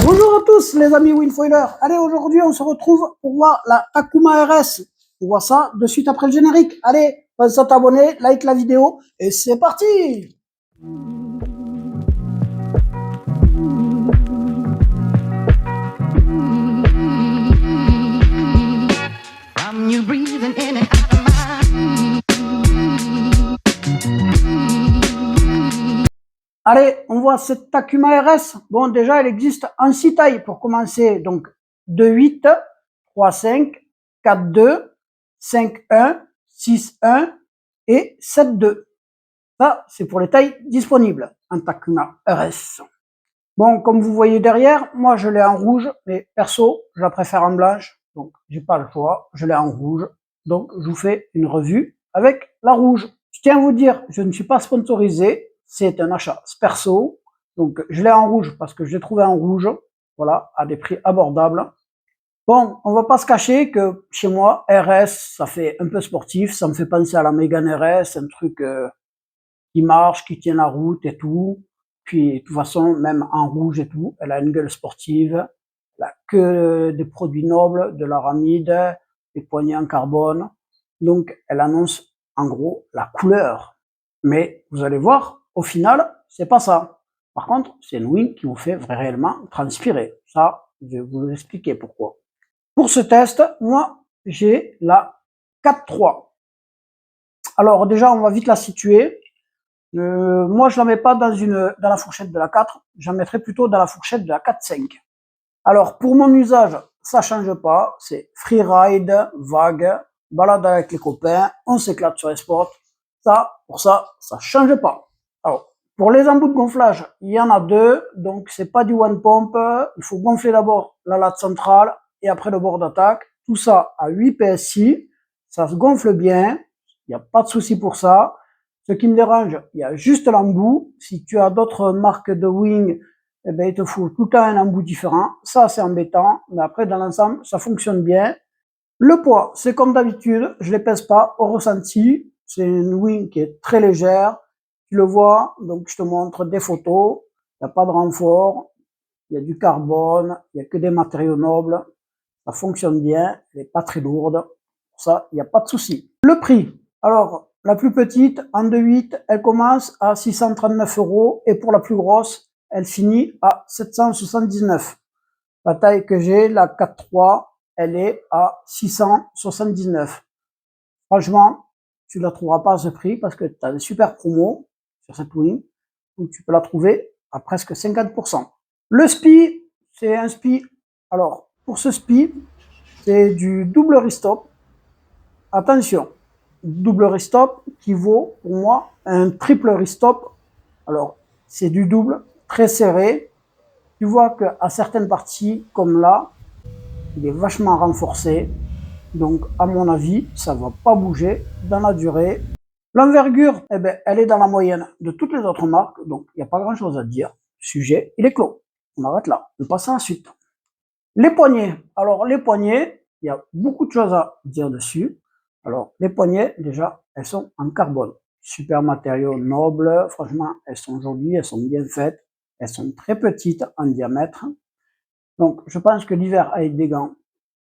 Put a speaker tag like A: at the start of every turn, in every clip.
A: Bonjour à tous les amis Winfoiler. Allez, aujourd'hui on se retrouve pour voir la Takuma RS. On voit ça de suite après le générique. Allez, pense à t'abonner, like la vidéo et c'est parti. Allez, on voit cette Takuma RS. Bon, déjà, elle existe en 6 tailles pour commencer. Donc, 2,8, 3,5, 4,2, 5,1, 6,1 et 7,2. Ça, c'est pour les tailles disponibles en Takuma RS. Bon, comme vous voyez derrière, moi, je l'ai en rouge, mais perso, je la préfère en blanche. Donc, j'ai pas le choix. Je l'ai en rouge. Donc, je vous fais une revue avec la rouge. Je tiens à vous dire, je ne suis pas sponsorisé. C'est un achat perso. Donc, je l'ai en rouge parce que je l'ai trouvé en rouge. Voilà, à des prix abordables. Bon, on va pas se cacher que chez moi, RS, ça fait un peu sportif. Ça me fait penser à la Mégane RS, un truc qui marche, qui tient la route et tout. Puis, de toute façon, même en rouge et tout, elle a une gueule sportive. Elle a que des produits nobles, de l'aramide, des poignées en carbone. Donc, elle annonce, en gros, la couleur. Mais, vous allez voir, au final, c'est pas ça. Par contre, c'est une wing qui vous fait réellement transpirer. Ça, je vais vous expliquer pourquoi. Pour ce test, moi, j'ai la 4.3. Alors, déjà, on va vite la situer. Moi, je la mets pas dans la fourchette de la 4, j'en mettrais plutôt dans la fourchette de la 4.5. Alors, pour mon usage, ça change pas, c'est freeride, vague, balade avec les copains, on s'éclate sur les sports. Pour ça change pas. Alors, pour les embouts de gonflage, il y en a deux, donc c'est pas du one pump, il faut gonfler d'abord la latte centrale et après le bord d'attaque. Tout ça à 8 PSI, ça se gonfle bien, il n'y a pas de souci pour ça. Ce qui me dérange, il y a juste l'embout. Si tu as d'autres marques de wing, eh ben, il te faut tout le temps un embout différent. Ça, c'est embêtant. Mais après, dans l'ensemble, ça fonctionne bien. Le poids, c'est comme d'habitude. Je les pèse pas au ressenti. C'est une wing qui est très légère. Tu le vois. Donc, je te montre des photos. Il n'y a pas de renfort. Il y a du carbone. Il n'y a que des matériaux nobles. Ça fonctionne bien. Elle n'est pas très lourde. Pour ça, il n'y a pas de souci. Le prix. Alors, la plus petite, en 2.8, elle commence à 639 € et pour la plus grosse, elle finit à 779. La taille que j'ai, la 4.3, elle est à 679. Franchement, tu la trouveras pas à ce prix parce que tu as des super promos sur cette wing où tu peux la trouver à presque 50%. Le SPI, c'est un SPI. Alors, pour ce SPI, c'est du double restop. Attention, double restop qui vaut pour moi un triple restop. Alors, c'est du double, très serré. Tu vois qu'à certaines parties, comme là, il est vachement renforcé. Donc, à mon avis, ça va pas bouger dans la durée. L'envergure, eh ben, elle est dans la moyenne de toutes les autres marques. Donc, il n'y a pas grand chose à dire. Sujet, il est clos. On arrête là. On passe à la suite. Les poignets. Alors, les poignets, il y a beaucoup de choses à dire dessus. Alors, les poignées, déjà, elles sont en carbone. Super matériaux nobles. Franchement, elles sont jolies, elles sont bien faites. Elles sont très petites en diamètre. Donc, je pense que l'hiver avec des gants,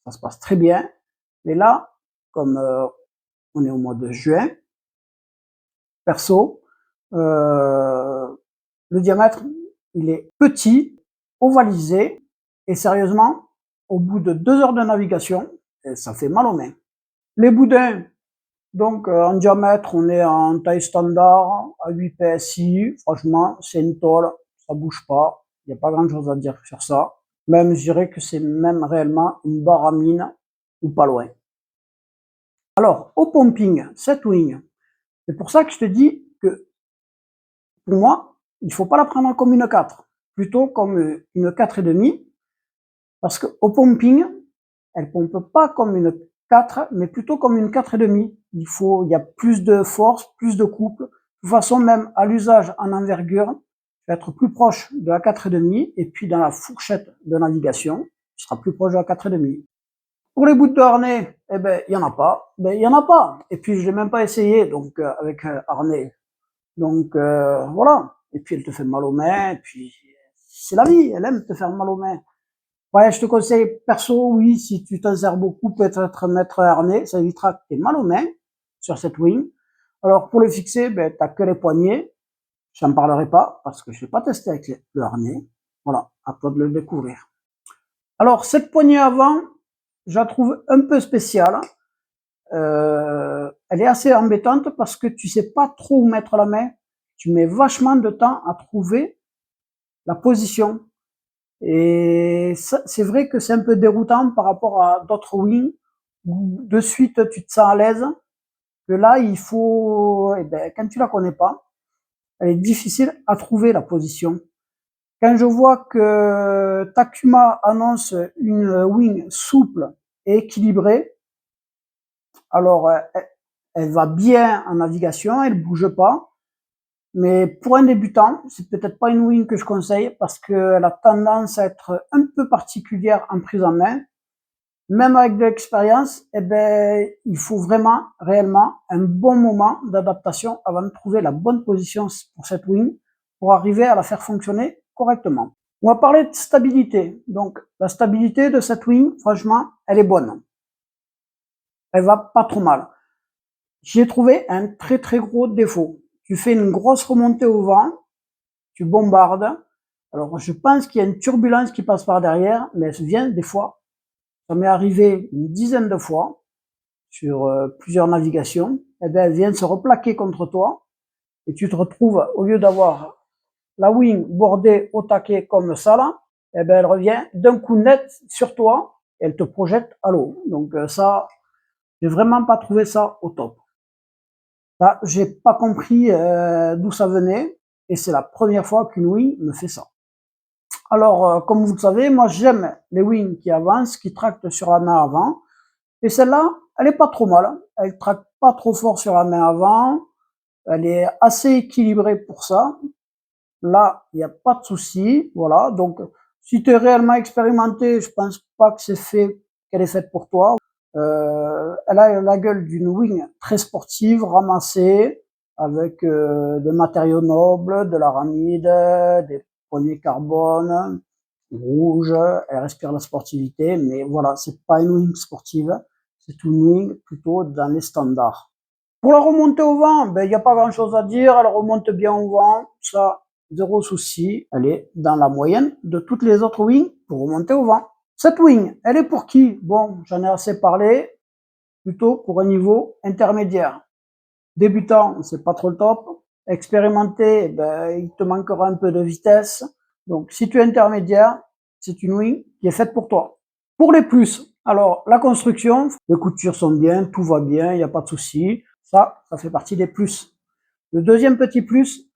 A: ça se passe très bien. Mais là, comme on est au mois de juin, perso, le diamètre, il est petit, ovalisé, et sérieusement, au bout de 2 heures de navigation, ça fait mal aux mains. Les boudins, donc en diamètre, on est en taille standard, à 8 PSI. Franchement, c'est une tôle, ça bouge pas. Il n'y a pas grand chose à dire sur ça. Même, je dirais que c'est même réellement une baramine ou pas loin. Alors, au pumping, cette wing, c'est pour ça que je te dis que pour moi, il faut pas la prendre comme une 4, plutôt comme une 4,5, parce qu'au pumping, elle pompe pas comme une 4, mais plutôt comme une 4,5. Il y a plus de force, plus de couple. De toute façon, même à l'usage en envergure, tu vas être plus proche de la 4,5, et puis dans la fourchette de navigation, tu seras plus proche de la 4,5. Pour les bouts de harnais, eh ben, il y en a pas. Ben, il y en a pas. Et puis, je l'ai même pas essayé, donc, avec harnais. Donc, voilà. Et puis, elle te fait mal aux mains, et puis, c'est la vie, elle aime te faire mal aux mains. Ouais, je te conseille, perso, oui, si tu t'en sers beaucoup, peut-être mettre un harnais, ça évitera que tu aies mal aux mains sur cette wing. Alors, pour le fixer, ben, t'as que les poignets. J'en parlerai pas, parce que je l'ai pas testé avec le harnais. Voilà, à toi de le découvrir. Alors, cette poignée avant, je la trouve un peu spéciale. Elle est assez embêtante parce que tu sais pas trop où mettre la main. Tu mets vachement de temps à trouver la position. Et c'est vrai que c'est un peu déroutant par rapport à d'autres wings où de suite tu te sens à l'aise. Que là, il faut, eh ben, quand tu la connais pas, elle est difficile à trouver la position. Quand je vois que Takuma annonce une wing souple et équilibrée, alors elle va bien en navigation, elle bouge pas. Mais pour un débutant, c'est peut-être pas une wing que je conseille parce qu'elle a tendance à être un peu particulière en prise en main. Même avec de l'expérience, eh ben, il faut vraiment, réellement, un bon moment d'adaptation avant de trouver la bonne position pour cette wing pour arriver à la faire fonctionner correctement. On va parler de stabilité. Donc, la stabilité de cette wing, franchement, elle est bonne. Elle va pas trop mal. J'ai trouvé un très très gros défaut. Tu fais une grosse remontée au vent, tu bombardes. Alors, je pense qu'il y a une turbulence qui passe par derrière, mais elle vient des fois. Ça m'est arrivé une dizaine de fois sur plusieurs navigations. Eh bien, elle vient se replaquer contre toi et tu te retrouves, au lieu d'avoir la wing bordée au taquet comme ça là, eh bien, elle revient d'un coup net sur toi et elle te projette à l'eau. Donc ça, j'ai vraiment pas trouvé ça au top. Là, j'ai pas compris d'où ça venait et c'est la première fois qu'une wing me fait ça. Alors, comme vous le savez, moi j'aime les wings qui avancent, qui tractent sur la main avant. Et celle-là, elle est pas trop mal. Elle tracte pas trop fort sur la main avant. Elle est assez équilibrée pour ça. Là, il n'y a pas de souci. Voilà. Donc, si tu es réellement expérimenté, je pense pas que qu'elle est faite pour toi. Elle a la gueule d'une wing très sportive, ramassée, avec des matériaux nobles, de l'aramide, des poignées carbone, rouge. Elle respire la sportivité, mais voilà, c'est pas une wing sportive, c'est une wing plutôt dans les standards. Pour la remontée au vent, ben, il n'y a pas grand chose à dire, elle remonte bien au vent, ça, zéro souci, elle est dans la moyenne de toutes les autres wings pour remonter au vent. Cette wing, elle est pour qui? Bon, j'en ai assez parlé, plutôt pour un niveau intermédiaire. Débutant, c'est pas trop le top. Expérimenté, ben, il te manquera un peu de vitesse. Donc, si tu es intermédiaire, c'est une wing qui est faite pour toi. Pour les plus, alors, la construction, les coutures sont bien, tout va bien, il n'y a pas de souci. Ça fait partie des plus. Le deuxième petit plus,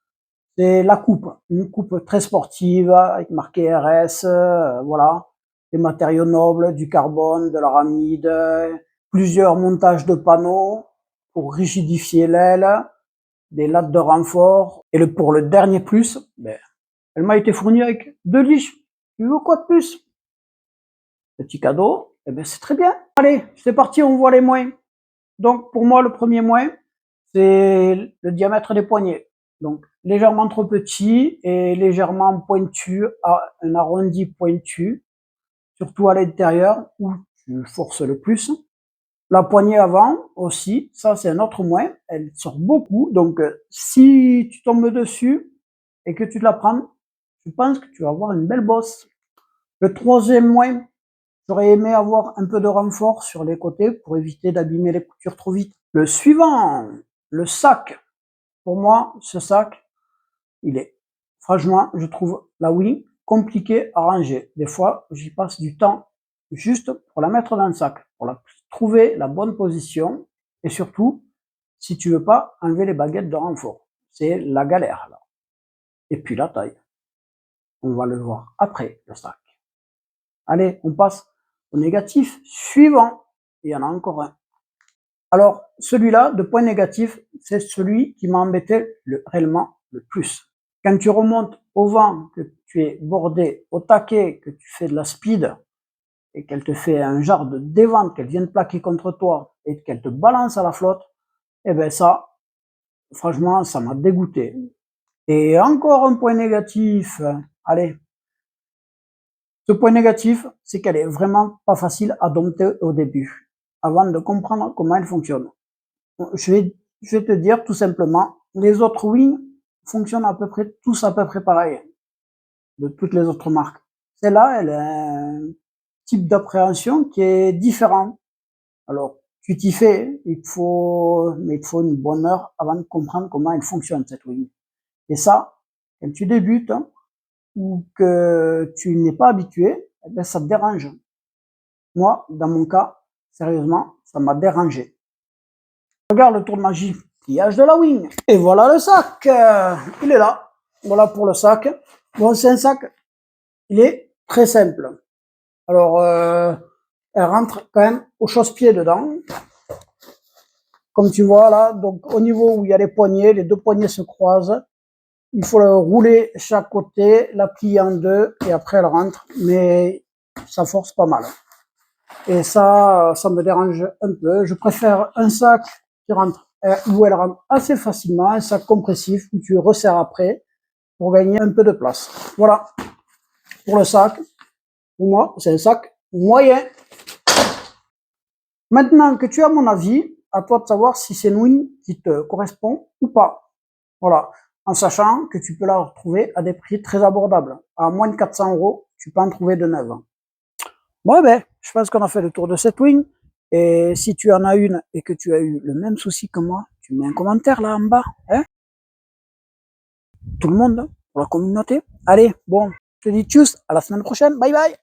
A: c'est la coupe. Une coupe très sportive, avec marqué RS, voilà. Des matériaux nobles, du carbone, de l'aramide, plusieurs montages de panneaux pour rigidifier l'aile, des lattes de renfort. Et pour le dernier plus, ben, elle m'a été fournie avec 2 liches. Tu veux quoi de plus? Petit cadeau, eh ben c'est très bien. Allez, c'est parti, on voit les moins. Donc pour moi, le premier moins, c'est le diamètre des poignets. Donc légèrement trop petit et légèrement pointu, un arrondi pointu, surtout à l'intérieur où tu forces le plus. La poignée avant aussi, ça c'est un autre moins, elle sort beaucoup, donc si tu tombes dessus et que tu la prends, je pense que tu vas avoir une belle bosse. Le troisième moins, j'aurais aimé avoir un peu de renfort sur les côtés pour éviter d'abîmer les coutures trop vite. Le suivant, le sac. Pour moi, ce sac, il est, franchement, je trouve la wing compliqué à ranger. Des fois, j'y passe du temps juste pour la mettre dans le sac, pour trouver la bonne position et surtout, si tu veux pas enlever les baguettes de renfort. C'est la galère, là. Et puis la taille. On va le voir après, le sac. Allez, on passe au négatif suivant. Il y en a encore un. Alors, celui-là, de point négatif, c'est celui qui m'a embêté réellement le plus. Quand tu remontes au vent, que tu es bordé au taquet, que tu fais de la speed, et qu'elle te fait un genre de dévente, qu'elle vient de plaquer contre toi, et qu'elle te balance à la flotte, eh ben ça, franchement, ça m'a dégoûté. Et encore un point négatif, allez, Ce point négatif, c'est qu'elle est vraiment pas facile à dompter au début, avant de comprendre comment elle fonctionne. Je vais te dire tout simplement, les autres wings fonctionnent tous à peu près pareil, de toutes les autres marques. Celle-là, elle a un type d'appréhension qui est différent. Alors, tu t'y fais, mais il te faut une bonne heure avant de comprendre comment elle fonctionne, cette wing. Et ça, quand tu débutes, ou que tu n'es pas habitué, eh bien, ça te dérange. Moi, dans mon cas, sérieusement, ça m'a dérangé. Regarde le tour de magie, pliage de la wing. Et voilà le sac. Il est là. Voilà pour le sac. Bon, c'est un sac, il est très simple. Alors, elle rentre quand même au chausse-pied dedans. Comme tu vois là, donc au niveau où il y a les poignets, les deux poignets se croisent. Il faut le rouler chaque côté, la plier en deux et après elle rentre. Mais ça force pas mal. Et ça me dérange un peu. Je préfère un sac qui rentre, où elle rentre assez facilement, un sac compressif où tu resserres après pour gagner un peu de place. Voilà pour le sac. Pour moi, c'est un sac moyen. Maintenant que tu as mon avis, à toi de savoir si c'est une wing qui te correspond ou pas. Voilà. En sachant que tu peux la retrouver à des prix très abordables. À moins de 400 €, tu peux en trouver de neuves. Bon, ben, je pense qu'on a fait le tour de cette wing. Et si tu en as une et que tu as eu le même souci que moi, tu mets un commentaire là en bas. Hein, tout le monde, pour la communauté. Allez, bon, je te dis tchuss, à la semaine prochaine. Bye bye.